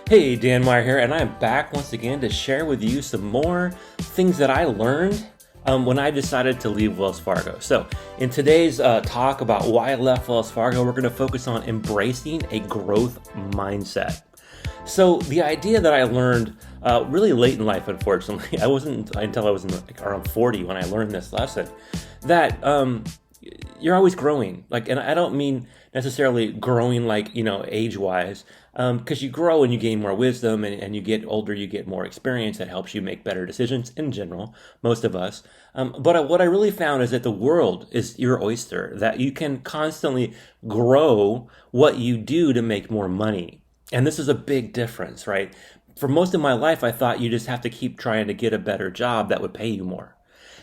Hey, Dan Meyer here, and I'm back once again to share with you some more things that I learned when I decided to leave Wells Fargo. So, in today's talk about why I left Wells Fargo, we're going to focus on embracing a growth mindset. So, the idea that I learned really late in life, unfortunately, I wasn't until I was around 40 when I learned this lesson, that you're always growing. And I don't mean necessarily growing age-wise, because you grow and you gain more wisdom, and you get older, you get more experience that helps you make better decisions in general, most of us. But what I really found is that the world is your oyster, that you can constantly grow what you do to make more money. And this is a big difference, right? For most of my life, I thought you just have to keep trying to get a better job that would pay you more.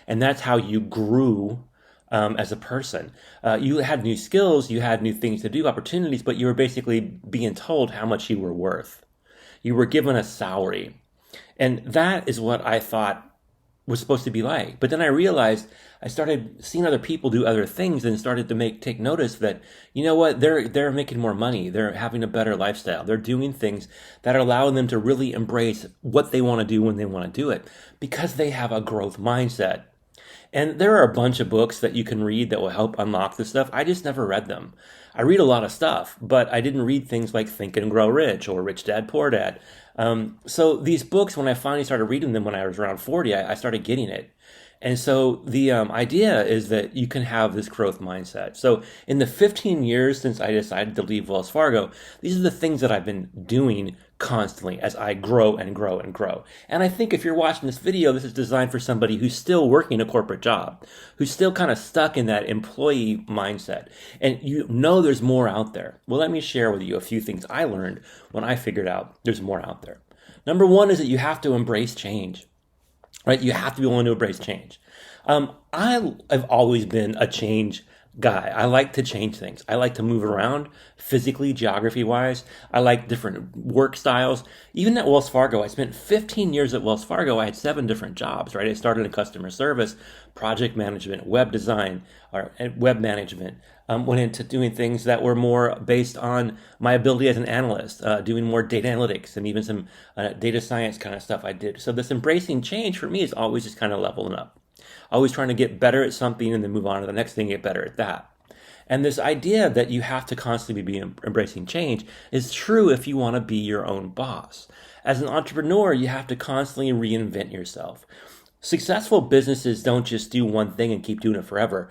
And that's how you grew as a person. You had new skills, you had new things to do, opportunities, but you were basically being told how much you were worth. You were given a salary. And that is what I thought was supposed to be like. But then I realized I started seeing other people do other things and started to take notice that, you know what, they're making more money. They're having a better lifestyle. They're doing things that are allowing them to really embrace what they want to do when they want to do it because they have a growth mindset. And there are a bunch of books that you can read that will help unlock this stuff. I just never read them. I read a lot of stuff, but I didn't read things like Think and Grow Rich or Rich Dad, Poor Dad. So these books, when I finally started reading them when I was around 40, I started getting it. And so the idea is that you can have this growth mindset. So in the 15 years since I decided to leave Wells Fargo, these are the things that I've been doing constantly as I grow and grow and grow. And I think if you're watching this video, this is designed for somebody who's still working a corporate job, who's still kind of stuck in that employee mindset. And you know there's more out there. Well, let me share with you a few things I learned when I figured out there's more out there. Number one is that you have to embrace change. Right? You have to be willing to embrace change. I have always been a change guy. I like to change things. I like to move around physically, geography-wise. I like different work styles. Even at Wells Fargo, I spent 15 years at Wells Fargo. I had 7 different jobs, right? I started in customer service, project management, web design, or web management. Went into doing things that were more based on my ability as an analyst, doing more data analytics and even some data science kind of stuff I did. So this embracing change for me is always just kind of leveling up. Always trying to get better at something and then move on to the next thing, get better at that. And this idea that you have to constantly be embracing change is true if you want to be your own boss. As an entrepreneur, you have to constantly reinvent yourself. Successful businesses don't just do one thing and keep doing it forever.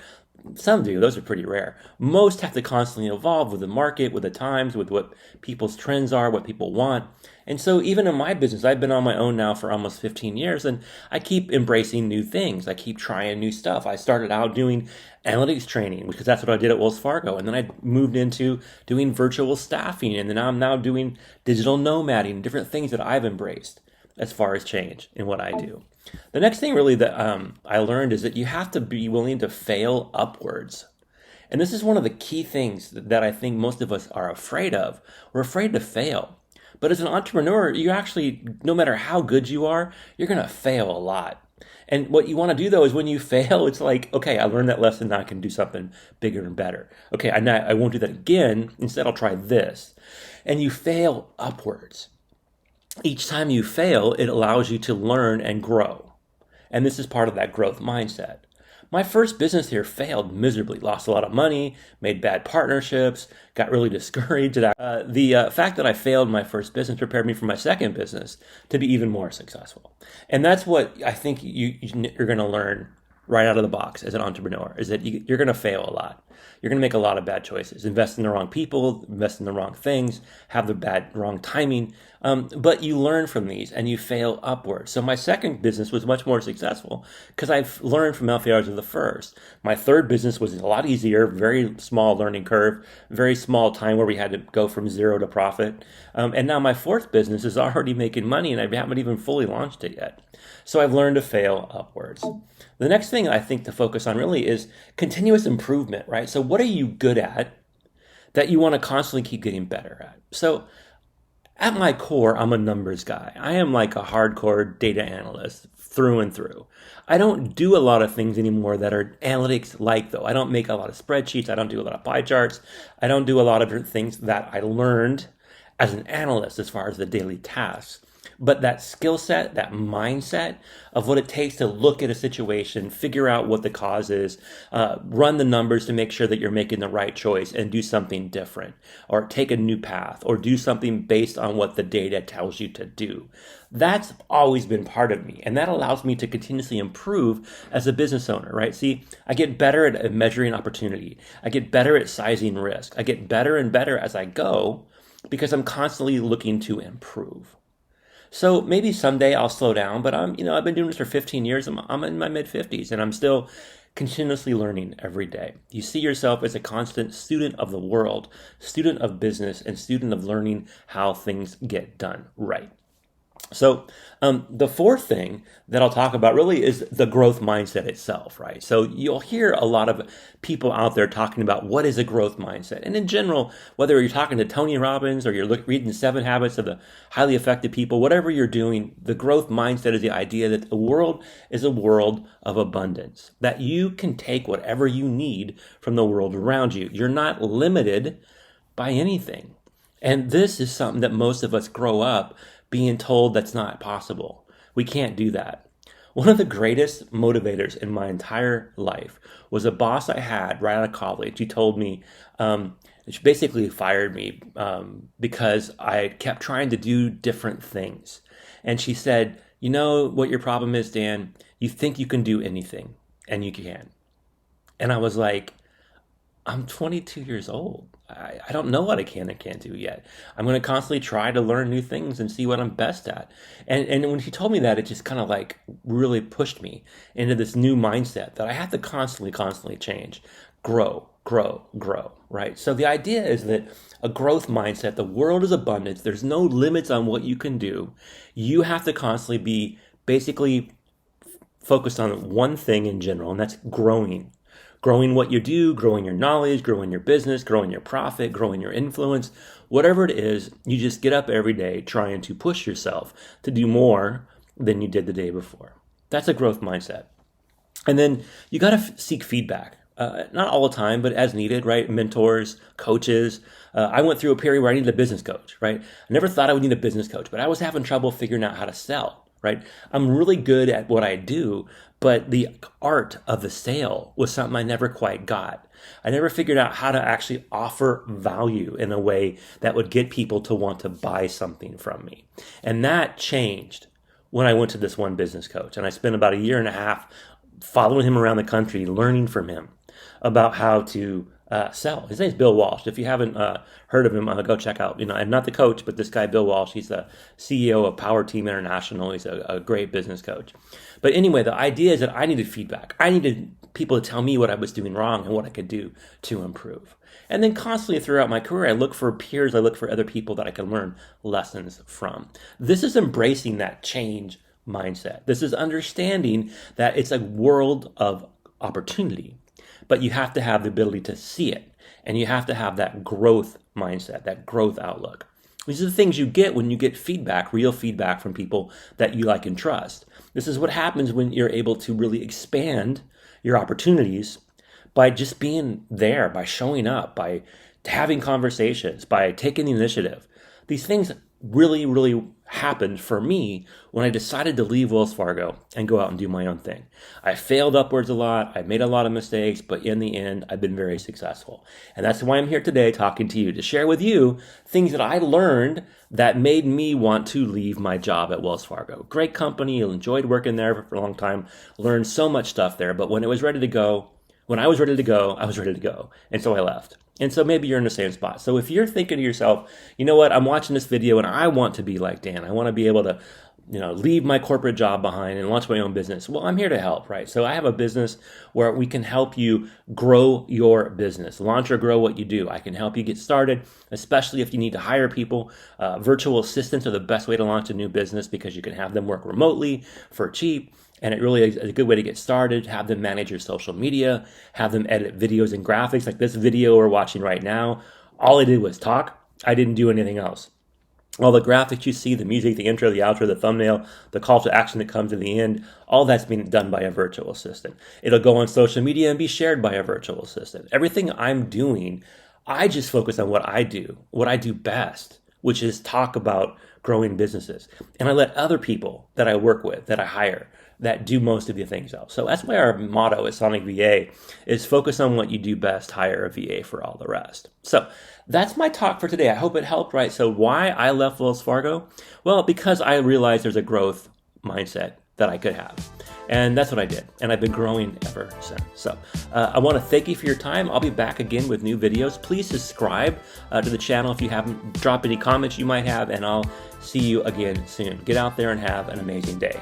Some do, those are pretty rare. Most have to constantly evolve with the market, with the times, with what people's trends are, what people want. And so even in my business, I've been on my own now for almost 15 years, and I keep embracing new things. I keep trying new stuff. I started out doing analytics training because that's what I did at Wells Fargo. And then I moved into doing virtual staffing, and then I'm now doing digital nomading, different things that I've embraced as far as change in what I do. The next thing really that I learned is that you have to be willing to fail upwards. And this is one of the key things that I think most of us are afraid of. We're afraid to fail. But as an entrepreneur, you actually, no matter how good you are, you're going to fail a lot. And what you want to do, though, is when you fail, it's like, okay, I learned that lesson, now I can do something bigger and better. Okay, I won't do that again. Instead, I'll try this. And you fail upwards. Each time you fail, it allows you to learn and grow. And this is part of that growth mindset. My first business here failed miserably, lost a lot of money, made bad partnerships, got really discouraged. The fact that I failed my first business prepared me for my second business to be even more successful. And that's what I think you're going to learn right out of the box as an entrepreneur, is that you're going to fail a lot. You're going to make a lot of bad choices, invest in the wrong people, invest in the wrong things, have the wrong timing. But you learn from these and you fail upwards. So my second business was much more successful because I've learned from failures of the first. My third business was a lot easier, very small learning curve, very small time where we had to go from zero to profit. And now my fourth business is already making money and I haven't even fully launched it yet. So I've learned to fail upwards. The next thing I think to focus on really is continuous improvement, right? So what are you good at that you want to constantly keep getting better at? So at my core, I'm a numbers guy. I am like a hardcore data analyst through and through. I don't do a lot of things anymore that are analytics-like, though. I don't make a lot of spreadsheets. I don't do a lot of pie charts. I don't do a lot of different things that I learned as an analyst as far as the daily tasks. But that skill set, that mindset of what it takes to look at a situation, figure out what the cause is, run the numbers to make sure that you're making the right choice and do something different, or take a new path, or do something based on what the data tells you to do. That's always been part of me, and that allows me to continuously improve as a business owner, right? See, I get better at measuring opportunity. I get better at sizing risk. I get better and better as I go because I'm constantly looking to improve. So maybe someday I'll slow down, but I've been doing this for 15 years. I'm in my mid 50s and I'm still continuously learning every day. You see yourself as a constant student of the world, student of business, and student of learning how things get done right. So the fourth thing that I'll talk about really is the growth mindset itself, right? So you'll hear a lot of people out there talking about what is a growth mindset. And in general, whether you're talking to Tony Robbins or you're reading 7 Habits of the Highly Effective People, whatever you're doing, the growth mindset is the idea that the world is a world of abundance, that you can take whatever you need from the world around you. You're not limited by anything. And this is something that most of us grow up being told that's not possible. We can't do that. One of the greatest motivators in my entire life was a boss I had right out of college. He told me, she basically fired me because I kept trying to do different things. And she said, you know what your problem is, Dan? You think you can do anything, and you can. And I was like, I'm 22 years old. I don't know what I can and can't do yet. I'm going to constantly try to learn new things and see what I'm best at. And when she told me that, it just kind of like really pushed me into this new mindset that I have to constantly change, grow, right? So the idea is that a growth mindset, the world is abundance. There's no limits on what you can do. You have to constantly be basically focused on one thing in general, and that's growing. Growing what you do, growing your knowledge, growing your business, growing your profit, growing your influence, whatever it is, you just get up every day trying to push yourself to do more than you did the day before. That's a growth mindset. And then you got to seek feedback. Not all the time, but as needed, right? Mentors, coaches. I went through a period where I needed a business coach, right? I never thought I would need a business coach, but I was having trouble figuring out how to sell, right? I'm really good at what I do, but the art of the sale was something I never quite got. I never figured out how to actually offer value in a way that would get people to want to buy something from me. And that changed when I went to this one business coach. And I spent about 1.5 years following him around the country, learning from him about how to sell. His name's Bill Walsh. If you haven't heard of him, go check out, I'm not the coach, but this guy, Bill Walsh, he's the CEO of Power Team International. He's a great business coach. But anyway, the idea is that I needed feedback. I needed people to tell me what I was doing wrong and what I could do to improve. And then constantly throughout my career, I look for peers, I look for other people that I can learn lessons from. This is embracing that change mindset. This is understanding that it's a world of opportunity, but you have to have the ability to see it. And you have to have that growth mindset, that growth outlook. These are the things you get when you get feedback, real feedback from people that you like and trust. This is what happens when you're able to really expand your opportunities by just being there, by showing up, by having conversations, by taking the initiative. These things really happened for me when I decided to leave Wells Fargo and go out and do my own thing. I failed upwards a lot. I made a lot of mistakes, but in the end, I've been very successful. And that's why I'm here today talking to you, to share with you things that I learned that made me want to leave my job at Wells Fargo. Great company, enjoyed working there for a long time, learned so much stuff there, but when I was ready to go, I was ready to go. And so I left. And so maybe you're in the same spot. So if you're thinking to yourself, you know what, I'm watching this video and I want to be like Dan. I want to be able to, leave my corporate job behind and launch my own business. Well, I'm here to help, right? So I have a business where we can help you grow your business, launch or grow what you do. I can help you get started, especially if you need to hire people. Virtual assistants are the best way to launch a new business because you can have them work remotely for cheap. And it really is a good way to get started, have them manage your social media, have them edit videos and graphics like this video we're watching right now. All I did was talk. I didn't do anything else. All the graphics you see, the music, the intro, the outro, the thumbnail, the call to action that comes at the end, all that's being done by a virtual assistant. It'll go on social media and be shared by a virtual assistant. Everything I'm doing, I just focus on what I do best, which is talk about growing businesses. And I let other people that I work with, that I hire, that do most of the things else. So that's why our motto at Sonic VA is focus on what you do best, hire a VA for all the rest. So that's my talk for today. I hope it helped, right? So why I left Wells Fargo? Well, because I realized there's a growth mindset that I could have. And that's what I did. And I've been growing ever since. So I want to thank you for your time. I'll be back again with new videos. Please subscribe to the channel if you haven't. Drop any comments you might have, and I'll see you again soon. Get out there and have an amazing day.